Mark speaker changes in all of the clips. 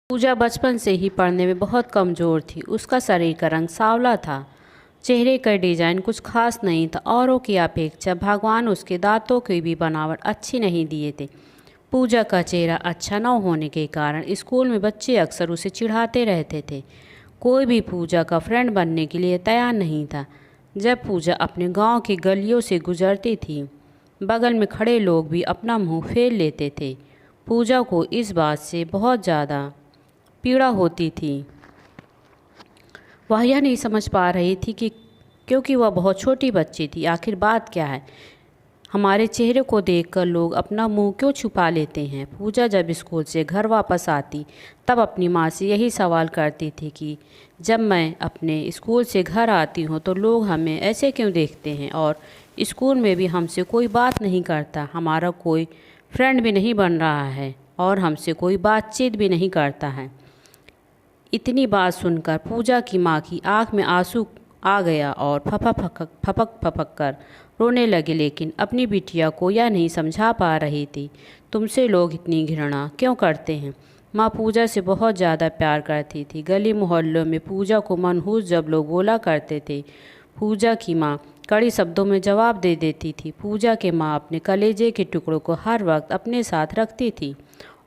Speaker 1: पूजा बचपन से ही पढ़ने में बहुत कमज़ोर थी। उसका शरीर का रंग सांवला था। चेहरे का डिज़ाइन कुछ खास नहीं था। औरों की अपेक्षा भगवान उसके दांतों की भी बनावट अच्छी नहीं दिए थे। पूजा का चेहरा अच्छा न होने के कारण स्कूल में बच्चे अक्सर उसे चिढ़ाते रहते थे। कोई भी पूजा का फ्रेंड बनने के लिए तैयार नहीं था। जब पूजा अपने गांव की गलियों से गुजरती थी, बगल में खड़े लोग भी अपना मुंह फेर लेते थे। पूजा को इस बात से बहुत ज़्यादा पीड़ा होती थी। वह यह नहीं समझ पा रही थी कि क्योंकि वह बहुत छोटी बच्ची थी, आखिर बात क्या है। हमारे चेहरे को देखकर लोग अपना मुंह क्यों छुपा लेते हैं। पूजा जब स्कूल से घर वापस आती तब अपनी माँ से यही सवाल करती थी कि जब मैं अपने स्कूल से घर आती हूँ तो लोग हमें ऐसे क्यों देखते हैं, और स्कूल में भी हमसे कोई बात नहीं करता, हमारा कोई फ्रेंड भी नहीं बन रहा है और हमसे कोई बातचीत भी नहीं करता है। इतनी बात सुनकर पूजा की माँ की आँख में आंसू आ गया और फपक कर रोने लगे, लेकिन अपनी बिटिया को यह नहीं समझा पा रही थी। तुमसे लोग इतनी घृणा क्यों करते हैं। माँ पूजा से बहुत ज़्यादा प्यार करती थी। गली मोहल्लों में पूजा को मनहूस जब लोग बोला करते थे, पूजा की माँ कड़ी शब्दों में जवाब दे देती थी। पूजा के माँ अपने कलेजे के टुकड़ों को हर वक्त अपने साथ रखती थी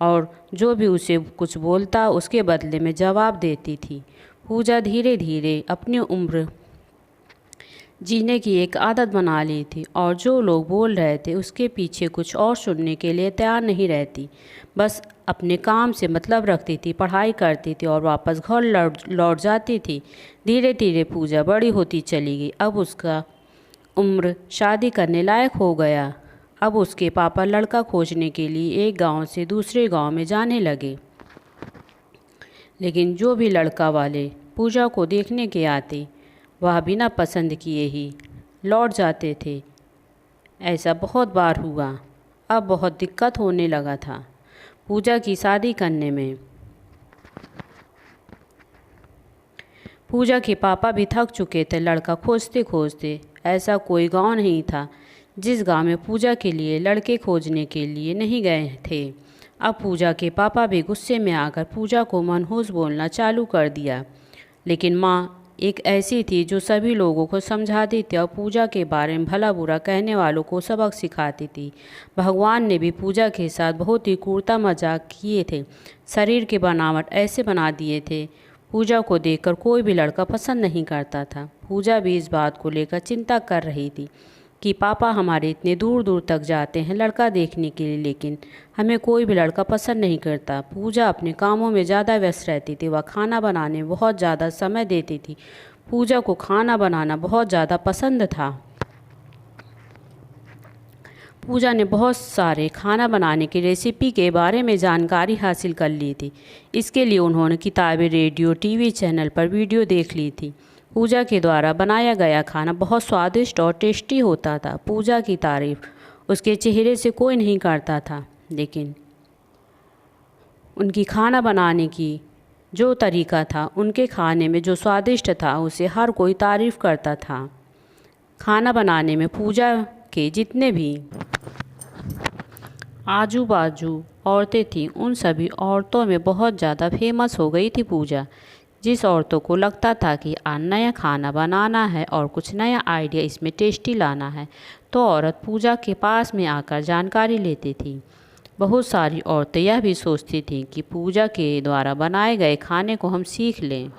Speaker 1: और जो भी उसे कुछ बोलता उसके बदले में जवाब देती थी। पूजा धीरे धीरे अपनी उम्र जीने की एक आदत बना ली थी और जो लोग बोल रहे थे उसके पीछे कुछ और सुनने के लिए तैयार नहीं रहती। बस अपने काम से मतलब रखती थी, पढ़ाई करती थी और वापस घर लौट जाती थी। धीरे धीरे पूजा बड़ी होती चली गई। अब उसका उम्र शादी करने लायक हो गया। अब उसके पापा लड़का खोजने के लिए एक गांव से दूसरे गांव में जाने लगे, लेकिन जो भी लड़का वाले पूजा को देखने के आते वह बिना पसंद किए ही लौट जाते थे। ऐसा बहुत बार हुआ। अब बहुत दिक्कत होने लगा था पूजा की शादी करने में। पूजा के पापा भी थक चुके थे लड़का खोजते खोजते। ऐसा कोई गांव नहीं था जिस गांव में पूजा के लिए लड़के खोजने के लिए नहीं गए थे। अब पूजा के पापा भी गुस्से में आकर पूजा को मनहूस बोलना चालू कर दिया, लेकिन माँ एक ऐसी थी जो सभी लोगों को समझाती थी और पूजा के बारे में भला बुरा कहने वालों को सबक सिखाती थी। भगवान ने भी पूजा के साथ बहुत ही क्रूरता मजाक किए थे। शरीर के बनावट ऐसे बना दिए थे, पूजा को देखकर कोई भी लड़का पसंद नहीं करता था। पूजा भी इस बात को लेकर चिंता कर रही थी कि पापा हमारे इतने दूर दूर तक जाते हैं लड़का देखने के लिए, लेकिन हमें कोई भी लड़का पसंद नहीं करता। पूजा अपने कामों में ज़्यादा व्यस्त रहती थी। वह खाना बनाने में बहुत ज़्यादा समय देती थी। पूजा को खाना बनाना बहुत ज़्यादा पसंद था। पूजा ने बहुत सारे खाना बनाने की रेसिपी के बारे में जानकारी हासिल कर ली थी। इसके लिए उन्होंने किताबें, रेडियो, टीवी चैनल पर वीडियो देख ली थी। पूजा के द्वारा बनाया गया खाना बहुत स्वादिष्ट और टेस्टी होता था। पूजा की तारीफ उसके चेहरे से कोई नहीं करता था, लेकिन उनकी खाना बनाने की जो तरीका था, उनके खाने में जो स्वादिष्ट था, उसे हर कोई तारीफ करता था। खाना बनाने में पूजा के जितने भी आजू बाजू औरतें थीं, उन सभी औरतों में बहुत ज़्यादा फेमस हो गई थी पूजा। जिस औरतों को लगता था कि आज नया खाना बनाना है और कुछ नया आइडिया इसमें टेस्टी लाना है, तो औरत पूजा के पास में आकर जानकारी लेती थी। बहुत सारी औरतें यह भी सोचती थीं कि पूजा के द्वारा बनाए गए खाने को हम सीख लें,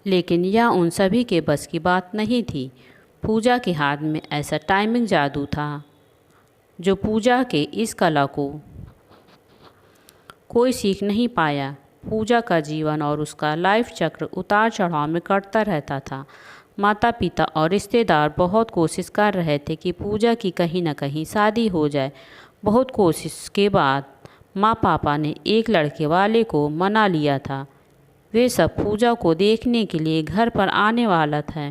Speaker 1: लेकिन यह उन सभी के बस की बात नहीं थी। पूजा के हाथ में ऐसा टाइमिंग जादू था जो पूजा के इस कला को कोई सीख नहीं पाया। पूजा का जीवन और उसका लाइफ चक्र उतार चढ़ाव में कटता रहता था। माता पिता और रिश्तेदार बहुत कोशिश कर रहे थे कि पूजा की कहीं न कहीं शादी हो जाए। बहुत कोशिश के बाद माँ पापा ने एक लड़के वाले को मना लिया था। वे सब पूजा को देखने के लिए घर पर आने वाला था।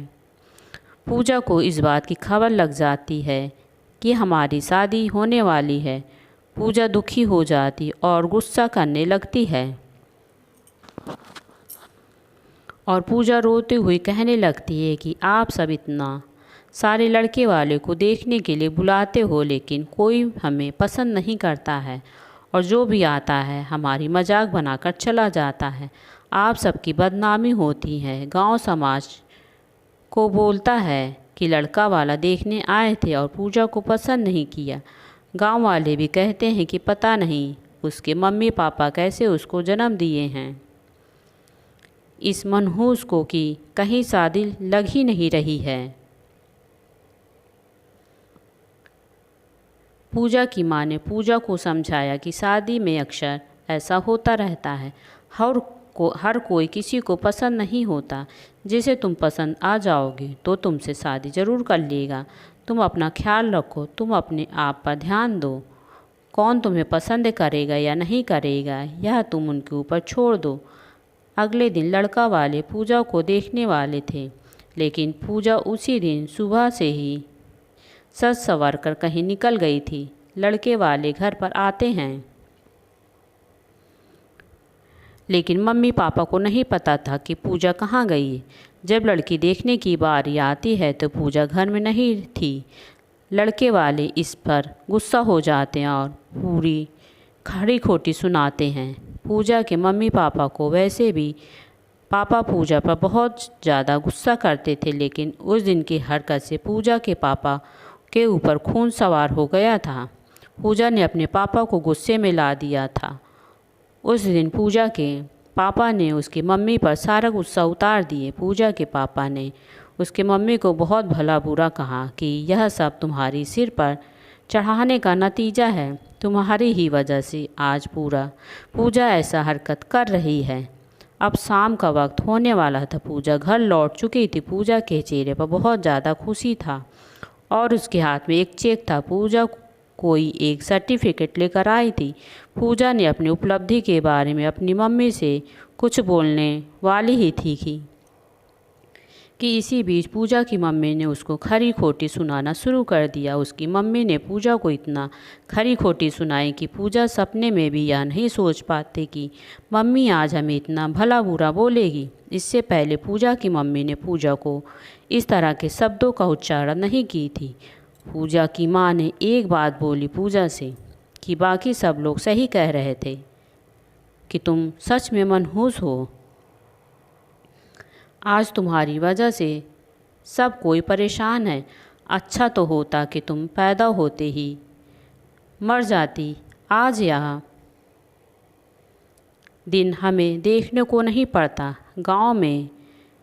Speaker 1: पूजा को इस बात की खबर लग जाती है कि हमारी शादी होने वाली है। पूजा दुखी हो जाती और गुस्सा करने लगती है और पूजा रोते हुए कहने लगती है कि आप सब इतना सारे लड़के वाले को देखने के लिए बुलाते हो, लेकिन कोई हमें पसंद नहीं करता है और जो भी आता है हमारी मजाक बनाकर चला जाता है। आप सबकी बदनामी होती है। गांव समाज को बोलता है कि लड़का वाला देखने आए थे और पूजा को पसंद नहीं किया। गांव वाले भी कहते हैं कि पता नहीं उसके मम्मी पापा कैसे उसको जन्म दिए हैं। इस मनहूस को कि कहीं शादी लग ही नहीं रही है। पूजा की माँ ने पूजा को समझाया कि शादी में अक्सर ऐसा होता रहता है। हर कोई किसी को पसंद नहीं होता। जिसे तुम पसंद आ जाओगे तो तुमसे शादी ज़रूर कर लेगा। तुम अपना ख्याल रखो, तुम अपने आप पर ध्यान दो। कौन तुम्हें पसंद करेगा या नहीं करेगा यह तुम उनके ऊपर छोड़ दो। अगले दिन लड़का वाले पूजा को देखने वाले थे, लेकिन पूजा उसी दिन सुबह से ही सज संवर कर कहीं निकल गई थी। लड़के वाले घर पर आते हैं, लेकिन मम्मी पापा को नहीं पता था कि पूजा कहाँ गई है। जब लड़की देखने की बारी आती है तो पूजा घर में नहीं थी। लड़के वाले इस पर गुस्सा हो जाते हैं और पूरी खरी खोटी सुनाते हैं। पूजा के मम्मी पापा को वैसे भी पापा पूजा पर बहुत ज़्यादा गुस्सा करते थे, लेकिन उस दिन की हरकत से पूजा के पापा के ऊपर खून सवार हो गया था। पूजा ने अपने पापा को गुस्से में ला दिया था। उस दिन पूजा के पापा ने उसकी मम्मी पर सारा गुस्सा उतार दिए। पूजा के पापा ने उसके मम्मी को बहुत भला बुरा कहा कि यह सब तुम्हारी सिर पर चढ़ाने का नतीजा है। तुम्हारी ही वजह से आज पूजा ऐसा हरकत कर रही है। अब शाम का वक्त होने वाला था। पूजा घर लौट चुकी थी। पूजा के चेहरे पर बहुत ज़्यादा खुशी था और उसके हाथ में एक चेक था। पूजा कोई एक सर्टिफिकेट लेकर आई थी। पूजा ने अपनी उपलब्धि के बारे में अपनी मम्मी से कुछ बोलने वाली ही थी कि इसी बीच पूजा की मम्मी ने उसको खरी खोटी सुनाना शुरू कर दिया। उसकी मम्मी ने पूजा को इतना खरी खोटी सुनाई कि पूजा सपने में भी यह नहीं सोच पाते कि मम्मी आज हमें इतना भला बुरा बोलेगी। इससे पहले पूजा की मम्मी ने पूजा को इस तरह के शब्दों का उच्चारण नहीं की थी। पूजा की माँ ने एक बात बोली पूजा से कि बाकी सब लोग सही कह रहे थे कि तुम सच में मनहूस हो। आज तुम्हारी वजह से सब कोई परेशान है। अच्छा तो होता कि तुम पैदा होते ही मर जाती। आज यह दिन हमें देखने को नहीं पड़ता। गांव में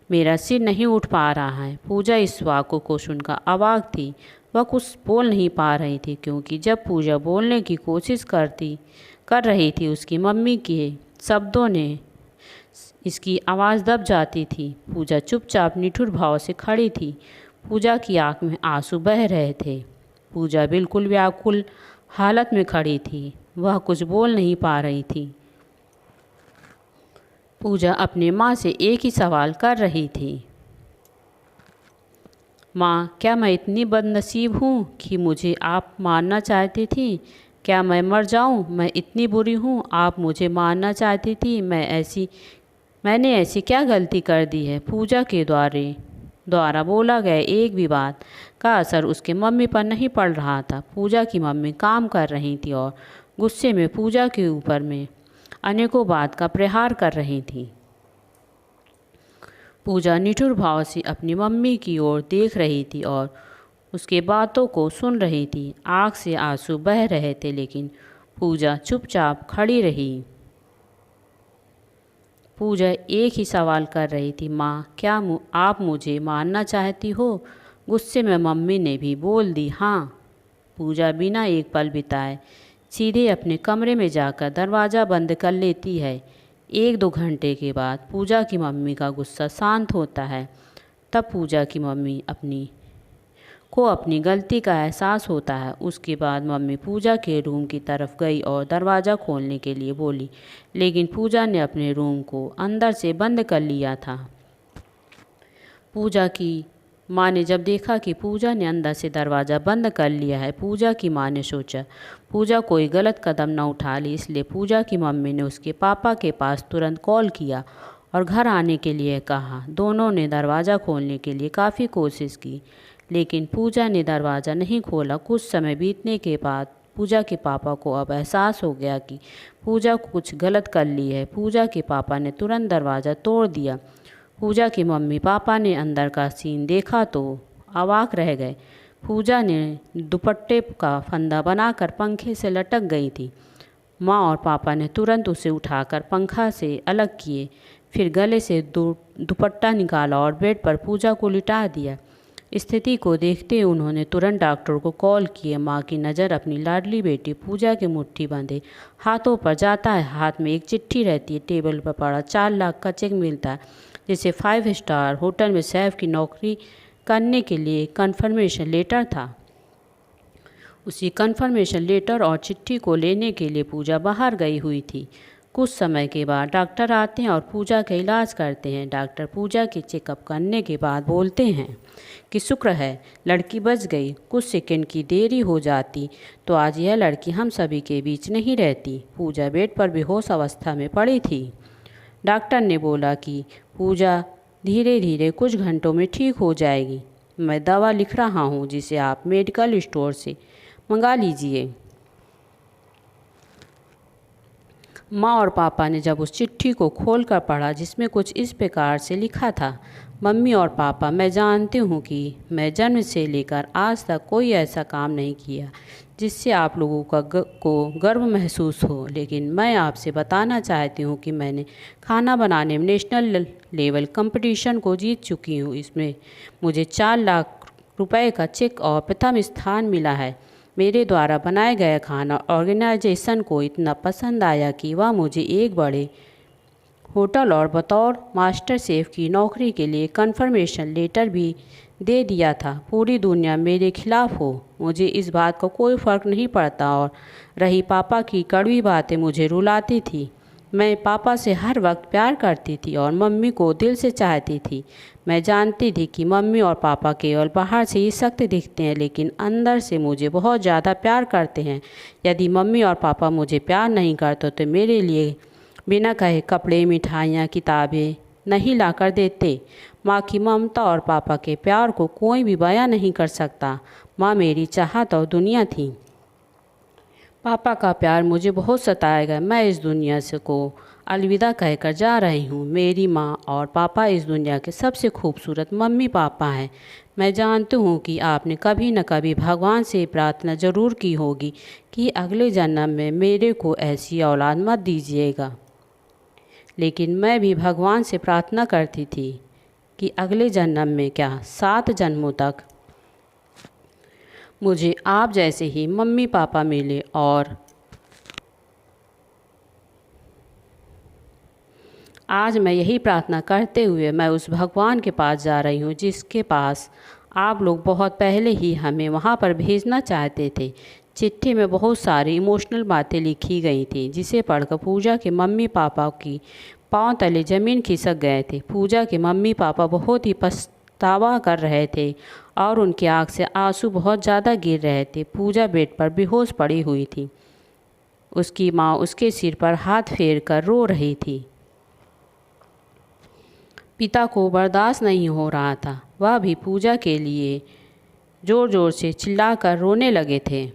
Speaker 1: मेरा सिर नहीं उठ पा रहा है। पूजा इस वाक्य को सुनकर अवाक थी। वह कुछ बोल नहीं पा रही थी, क्योंकि जब पूजा बोलने की कोशिश कर रही थी उसकी मम्मी के शब्दों ने इसकी आवाज़ दब जाती थी। पूजा चुपचाप निठुर भाव से खड़ी थी। पूजा की आंख में आंसू बह रहे थे। पूजा बिल्कुल व्याकुल हालत में खड़ी थी। वह कुछ बोल नहीं पा रही थी। पूजा अपने माँ से एक ही सवाल कर रही थी, माँ क्या मैं इतनी बदनसीब हूँ कि मुझे आप मारना चाहती थी? क्या मैं मर जाऊँ? मैं इतनी बुरी हूँ, आप मुझे मारना चाहती थी? मैंने ऐसी क्या गलती कर दी है? पूजा के द्वारा बोला गया एक भी बात का असर उसके मम्मी पर नहीं पड़ रहा था। पूजा की मम्मी काम कर रही थी और गुस्से में पूजा के ऊपर में अनेकों बात का प्रहार कर रही थी। पूजा निठुर भाव से अपनी मम्मी की ओर देख रही थी और उसके बातों को सुन रही थी। आँख से आंसू बह रहे थे, लेकिन पूजा चुपचाप खड़ी रही। पूजा एक ही सवाल कर रही थी, माँ क्या आप मुझे मारना चाहती हो? गुस्से में मम्मी ने भी बोल दी, हाँ। पूजा बिना एक पल बिताए सीधे अपने कमरे में जाकर दरवाज़ा बंद कर लेती है। 1-2 घंटे के बाद पूजा की मम्मी का गुस्सा शांत होता है। तब पूजा की मम्मी अपनी गलती का एहसास होता है। उसके बाद मम्मी पूजा के रूम की तरफ गई और दरवाज़ा खोलने के लिए बोली, लेकिन पूजा ने अपने रूम को अंदर से बंद कर लिया था। पूजा की माँ ने जब देखा कि पूजा ने अंदर से दरवाज़ा बंद कर लिया है, पूजा की माँ ने सोचा पूजा कोई गलत कदम न उठा ली। इसलिए पूजा की मम्मी ने उसके पापा के पास तुरंत कॉल किया और घर आने के लिए कहा। दोनों ने दरवाज़ा खोलने के लिए काफ़ी कोशिश की, लेकिन पूजा ने दरवाज़ा नहीं खोला। कुछ समय बीतने के बाद पूजा के पापा को अब एहसास हो गया कि पूजा कुछ गलत कर ली है। पूजा के पापा ने तुरंत दरवाज़ा तोड़ दिया। पूजा के मम्मी पापा ने अंदर का सीन देखा तो अवाक रह गए। पूजा ने दुपट्टे का फंदा बनाकर पंखे से लटक गई थी। माँ और पापा ने तुरंत उसे उठाकर पंखा से अलग किए, फिर गले से दुपट्टा निकाला और बेड पर पूजा को लिटा दिया। स्थिति को देखते हुए उन्होंने तुरंत डॉक्टर को कॉल किए। माँ की नज़र अपनी लाडली बेटी पूजा के मुट्ठी बंधे हाथों पर जाता है। हाथ में एक चिट्ठी रहती है। टेबल पर पड़ा 4 लाख का चेक मिलता है, जिसे 5 स्टार होटल में शेफ की नौकरी करने के लिए कन्फर्मेशन लेटर था। उसी कन्फर्मेशन लेटर और चिट्ठी को लेने के लिए पूजा बाहर गई हुई थी। कुछ समय के बाद डॉक्टर आते हैं और पूजा का इलाज करते हैं। डॉक्टर पूजा के चेकअप करने के बाद बोलते हैं कि शुक्र है लड़की बच गई। कुछ सेकंड की देरी हो जाती तो आज यह लड़की हम सभी के बीच नहीं रहती। पूजा बेड पर बेहोश अवस्था में पड़ी थी। डॉक्टर ने बोला कि पूजा धीरे धीरे कुछ घंटों में ठीक हो जाएगी। मैं दवा लिख रहा हूँ जिसे आप मेडिकल स्टोर से मंगा लीजिए। माँ और पापा ने जब उस चिट्ठी को खोलकर पढ़ा जिसमें कुछ इस प्रकार से लिखा था, मम्मी और पापा, मैं जानती हूँ कि मैं जन्म से लेकर आज तक कोई ऐसा काम नहीं किया जिससे आप लोगों को गर्व महसूस हो, लेकिन मैं आपसे बताना चाहती हूँ कि मैंने खाना बनाने में नेशनल लेवल कंपटीशन को जीत चुकी हूँ। इसमें मुझे 4 लाख रुपए का चेक और प्रथम स्थान मिला है। मेरे द्वारा बनाया गया खाना ऑर्गेनाइजेशन को इतना पसंद आया कि वह मुझे एक बड़े होटल और बतौर मास्टर शेफ़ की नौकरी के लिए कन्फर्मेशन लेटर भी दे दिया था। पूरी दुनिया मेरे खिलाफ हो, मुझे इस बात का कोई फ़र्क नहीं पड़ता। और रही पापा की कड़वी बातें मुझे रुलाती थी। मैं पापा से हर वक्त प्यार करती थी और मम्मी को दिल से चाहती थी। मैं जानती थी कि मम्मी और पापा केवल बाहर से ही सख्त दिखते हैं, लेकिन अंदर से मुझे बहुत ज़्यादा प्यार करते हैं। यदि मम्मी और पापा मुझे प्यार नहीं करते तो मेरे लिए बिना कहे कपड़े, मिठाइयाँ, किताबें नहीं ला कर देते। माँ की ममता और पापा के प्यार को कोई भी बयां नहीं कर सकता। माँ मेरी चाहत और दुनिया थी। पापा का प्यार मुझे बहुत सताएगा। मैं इस दुनिया से को अलविदा कहकर जा रही हूँ। मेरी माँ और पापा इस दुनिया के सबसे खूबसूरत मम्मी पापा हैं। मैं जानती हूँ कि आपने कभी न कभी भगवान से प्रार्थना ज़रूर की होगी कि अगले जन्म में मेरे को ऐसी औलाद मत दीजिएगा, लेकिन मैं भी भगवान से प्रार्थना करती थी कि अगले जन्म में क्या 7 जन्मों तक मुझे आप जैसे ही मम्मी पापा मिले। और आज मैं यही प्रार्थना करते हुए मैं उस भगवान के पास जा रही हूँ जिसके पास आप लोग बहुत पहले ही हमें वहाँ पर भेजना चाहते थे। चिट्ठी में बहुत सारी इमोशनल बातें लिखी गई थी, जिसे पढ़कर पूजा के मम्मी पापा की पांव तले ज़मीन खिसक गए थे। पूजा के मम्मी पापा बहुत ही पछतावा कर रहे थे और उनकी आँख से आंसू बहुत ज़्यादा गिर रहे थे। पूजा बेड पर बेहोश पड़ी हुई थी। उसकी माँ उसके सिर पर हाथ फेर कर रो रही थी। पिता को बर्दाश्त नहीं हो रहा था। वह भी पूजा के लिए ज़ोर ज़ोर से चिल्लाकर रोने लगे थे।